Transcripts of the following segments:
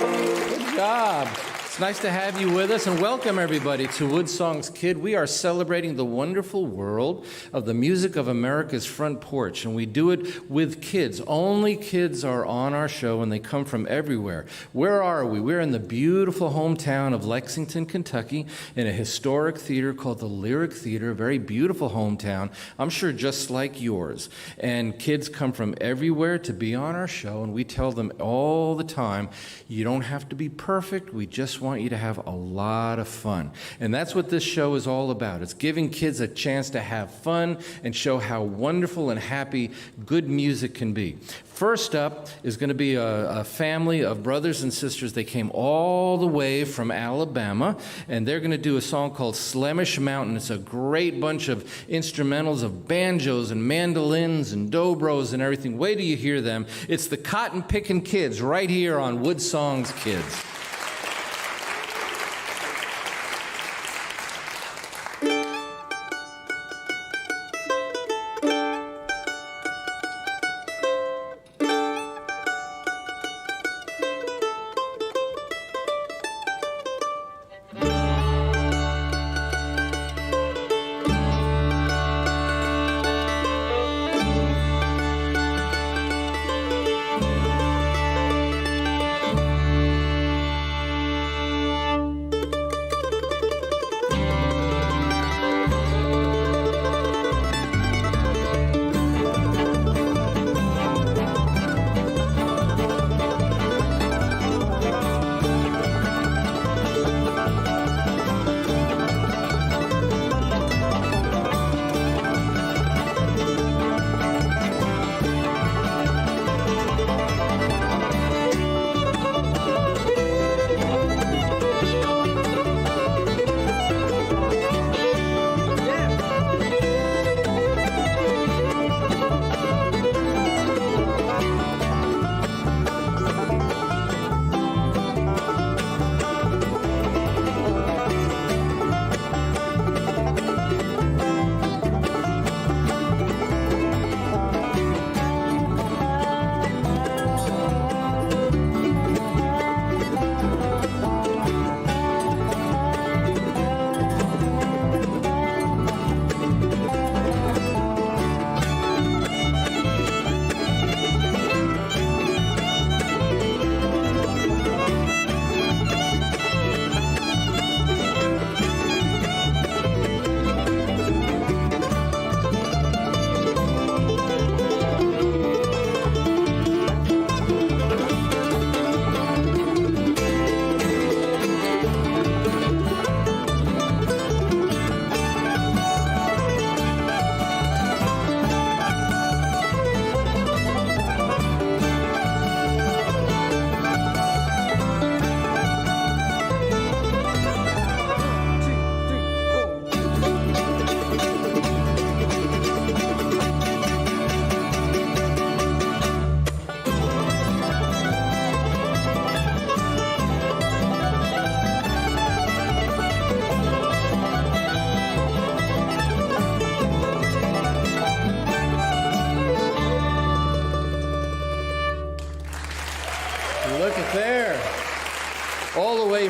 Good job. It's nice to have you with us, and welcome everybody to WoodSongs Kid. We are celebrating the wonderful world of the music of America's front porch, and we do it with kids. Only kids are on our show, and they come from everywhere. Where are we? We're in the beautiful hometown of Lexington, Kentucky, in a historic theater called the Lyric Theater, a very beautiful hometown, I'm sure just like yours. And kids come from everywhere to be on our show, and we tell them all the time, you don't have to be perfect, we just want you to have a lot of fun. And that's what this show is all about. It's giving kids a chance to have fun and show how wonderful and happy good music can be. First up is going to be a family of brothers and sisters. They came all the way from Alabama, and they're going to do a song called Slemish Mountain. It's a great bunch of instrumentals of banjos and mandolins and dobros and everything. Wait till you hear them. It's the Pickin Kids right here on WoodSongs Kids.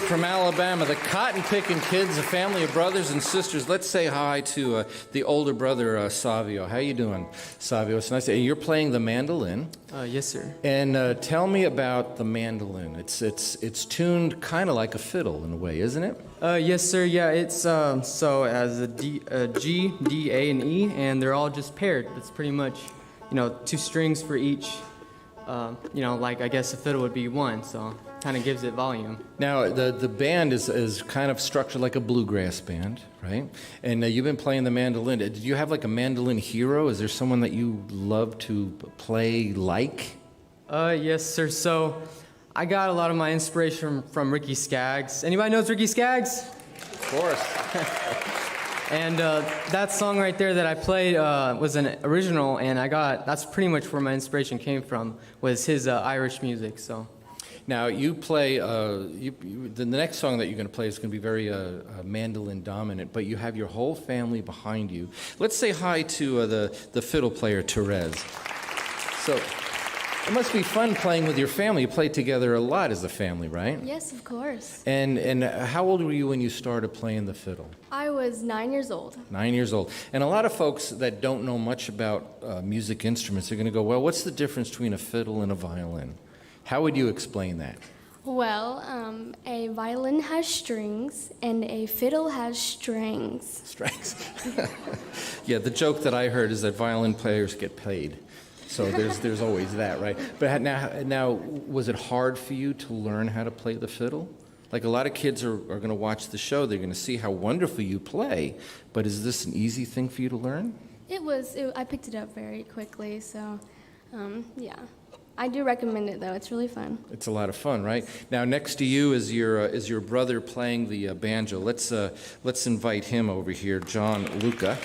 From Alabama, the Pickin Kids, a family of brothers and sisters. Let's say hi to the older brother, Savio. How you doing, Savio? It's nice to you're playing the mandolin. Yes, sir. And tell me about the mandolin. It's tuned kind of like a fiddle in a way, isn't it? Yes, sir. Yeah, it's so as a G, D, A, and E, and they're all just paired. It's pretty much, two strings for each. Like I guess a fiddle would be one, so kind of gives it volume. Now, the band is kind of structured like a bluegrass band, right? And you've been playing the mandolin. Did you have like a mandolin hero? Is there someone that you love to play like? Yes, sir. So I got a lot of my inspiration from Ricky Skaggs. Anybody knows Ricky Skaggs? Of course. And that song right there that I played was an original, and that's pretty much where my inspiration came from, was his Irish music, so. Now, you play, the next song that you're going to play is going to be very mandolin dominant, but you have your whole family behind you. Let's say hi to the fiddle player, Thérèse. So, It must be fun playing with your family. You play together a lot as a family, right? Yes, of course. And how old were you when you started playing the fiddle? I was 9 years old. 9 years old. And a lot of folks that don't know much about music instruments are going to go, well, what's the difference between a fiddle and a violin? How would you explain that? Well, a violin has strings and a fiddle has strings. Strings. Yeah, the joke that I heard is that violin players get paid. So there's always that, right? But now, was it hard for you to learn how to play the fiddle? Like a lot of kids are going to watch the show, they're going to see how wonderful you play, but is this an easy thing for you to learn? I picked it up very quickly, so yeah. I do recommend it, though. It's really fun. It's a lot of fun, right? Now, next to you is your brother playing the banjo. Let's invite him over here, Gianluca,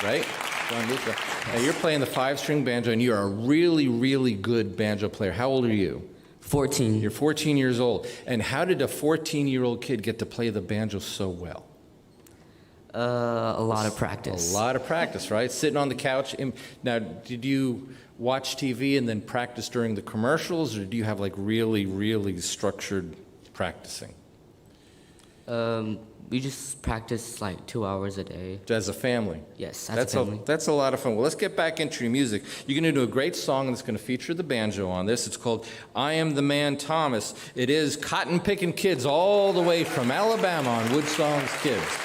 right? Gianluca. Now, you're playing the 5-string banjo, and you're a really, really good banjo player. How old are you? 14. You're 14 years old. And how did a 14-year-old kid get to play the banjo so well? A lot of practice. A lot of practice, right? Sitting on the couch. Now, did you watch TV and then practice during the commercials, or do you have like really, really structured practicing? We just practice like 2 hours a day. As a family? Yes, as a family. That's a lot of fun. Well, let's get back into your music. You're going to do a great song that's going to feature the banjo on this. It's called I Am the Man Thomas. It is Cotton Pickin Kids all the way from Alabama on WoodSongs Kids.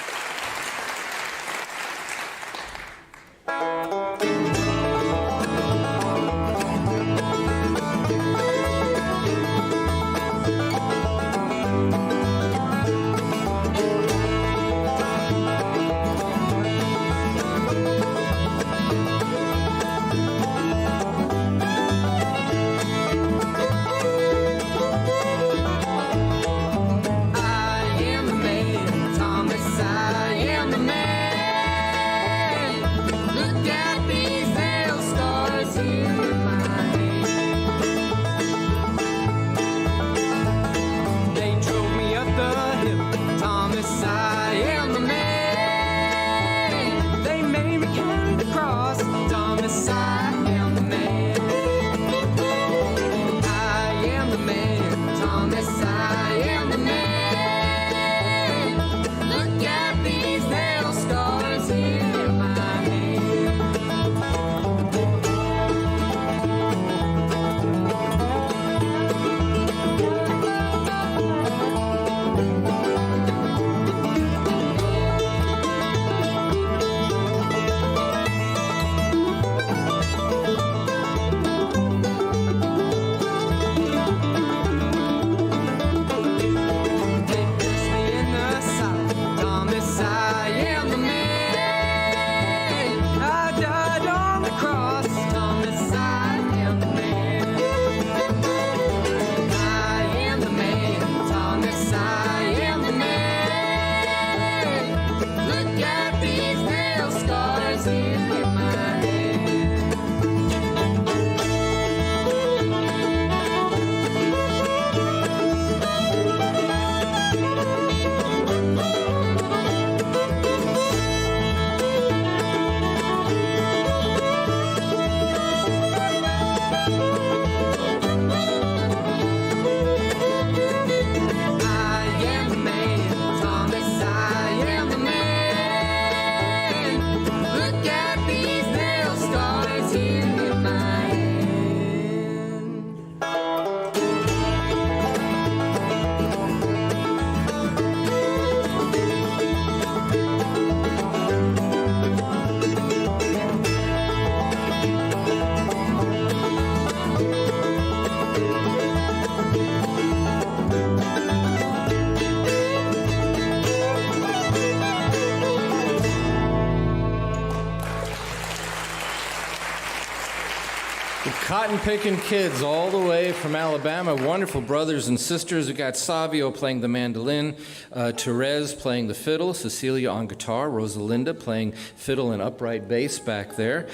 Cotton Pickin Kids all the way from Alabama. Wonderful brothers and sisters. We got Savio playing the mandolin, Thérèse playing the fiddle, Cecilia on guitar, Rosalinda playing fiddle and upright bass back there.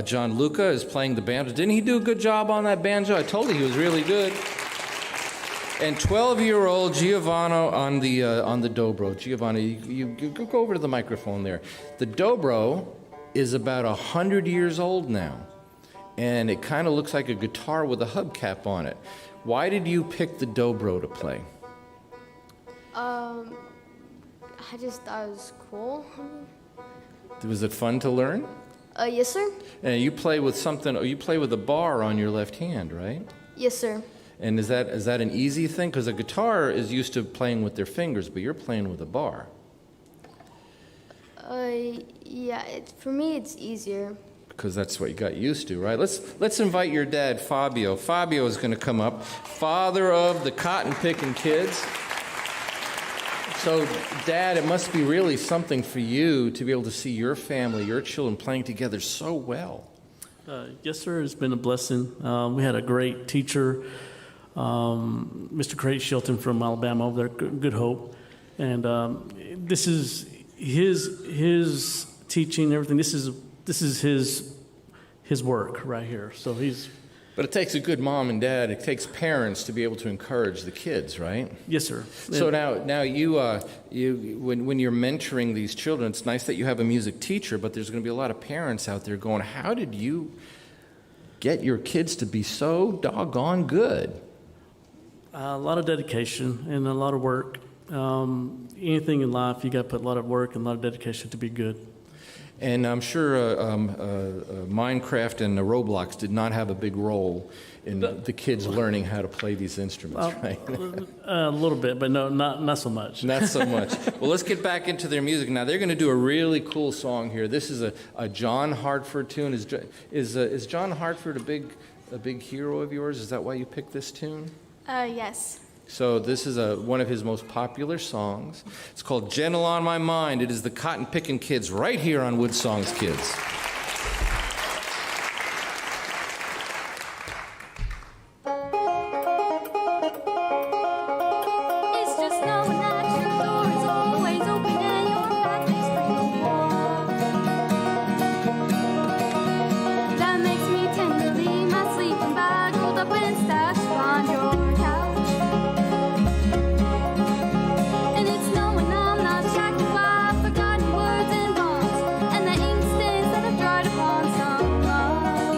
Gianluca is playing the banjo. Didn't he do a good job on that banjo? I told you he was really good. And 12-year-old Giovanni on the Dobro. Giovanni, you go over to the microphone there. The Dobro is about 100 years old now. and it kind of looks like a guitar with a hubcap on it. Why did you pick the Dobro to play? I just thought it was cool. Was it fun to learn? Yes, sir. And you play with something, you play with a bar on your left hand, right? Yes, sir. And is that an easy thing? Because a guitar is used to playing with their fingers, but you're playing with a bar. Yeah, for me it's easier. Because that's what you got used to, right? Let's invite your dad, Fabio. Fabio is going to come up, father of the Pickin Kids. So, Dad, it must be really something for you to be able to see your family, your children playing together so well. Yes, sir. It's been a blessing. We had a great teacher, Mr. Craig Shilton from Alabama over there, Good Hope. And this is his teaching, everything. This is his work right here. So he's... But it takes a good mom and dad. It takes parents to be able to encourage the kids, right? Yes, sir. So now you when you're mentoring these children, it's nice that you have a music teacher, but there's going to be a lot of parents out there going, how did you get your kids to be so doggone good? A lot of dedication and a lot of work. Anything in life, you got to put a lot of work and a lot of dedication to be good. And I'm sure Minecraft and Roblox did not have a big role in the kids learning how to play these instruments, right? A little bit, but no, not so much. Not so much. Well, let's get back into their music now. They're going to do a really cool song here. This is a John Hartford tune. Is John Hartford a big hero of yours? Is that why you picked this tune? Yes. So this is one of his most popular songs. It's called Gentle on My Mind. It is the Pickin Kids right here on WoodSongs Kids. It's just knowing that your door is always open and your path is free to walk. That makes me tenderly my sleeping bag rolled up and stashed on your couch. And it's knowing I'm not shackled by forgotten words and bonds, and the ink stains that have dried upon some love.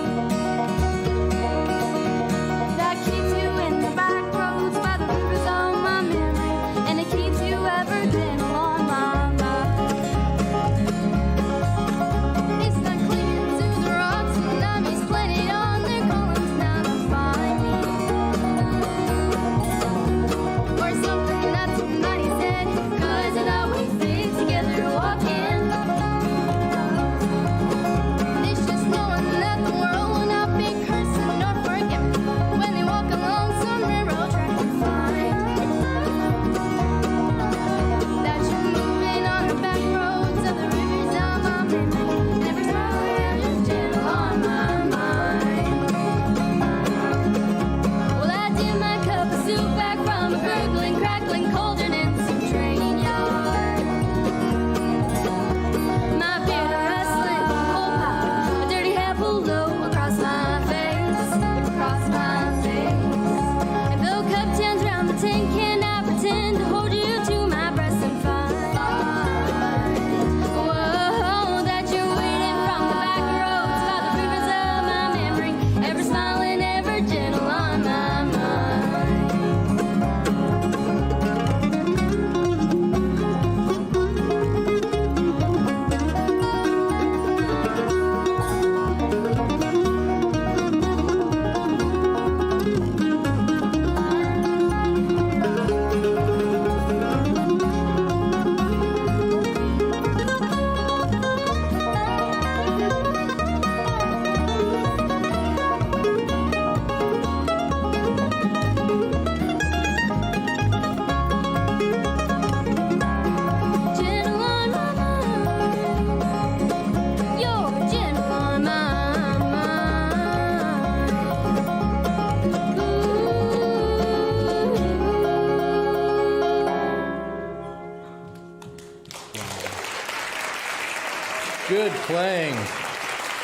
That keeps you in the back roads by the rivers of my memory, and it keeps you ever gentle on my mind. It's not clinging to the rocks and the dummies planted on their columns now to find me. Or something that somebody said, 'cause it always stays together walking. It's just knowing that the world will not be cursing nor forgiving when they walk along some railroad track to find that you're moving on the back roads of the rivers of my memory. Never smiling, gentle on my mind. Well, I did my cup of soup back from a gurgling, crackling cauldron in some train yard. My beard a rustling coal pile, a dirty hair pulled low across my face, across my face. And though cup turns round the tin can, I pretend to hold you to my breast and find, whoa, that you're waiting from the back roads by the rivers of my memory, ever smiling, ever gentle on my mind. Gentle on my mind, you're gentle on my mind. Good playing.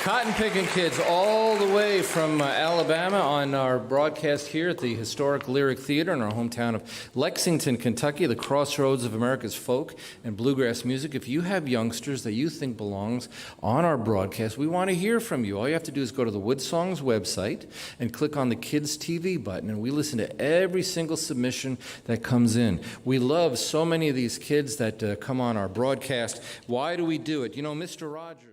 Cotton Pickin Kids all the way from Alabama on our broadcast here at the historic Lyric Theater in our hometown of Lexington, Kentucky, the crossroads of America's folk and bluegrass music. If you have youngsters that you think belongs on our broadcast, we want to hear from you. All you have to do is go to the WoodSongs website and click on the Kids TV button, and we listen to every single submission that comes in. We love so many of these kids that come on our broadcast. Why do we do it? You know, Mr. Rogers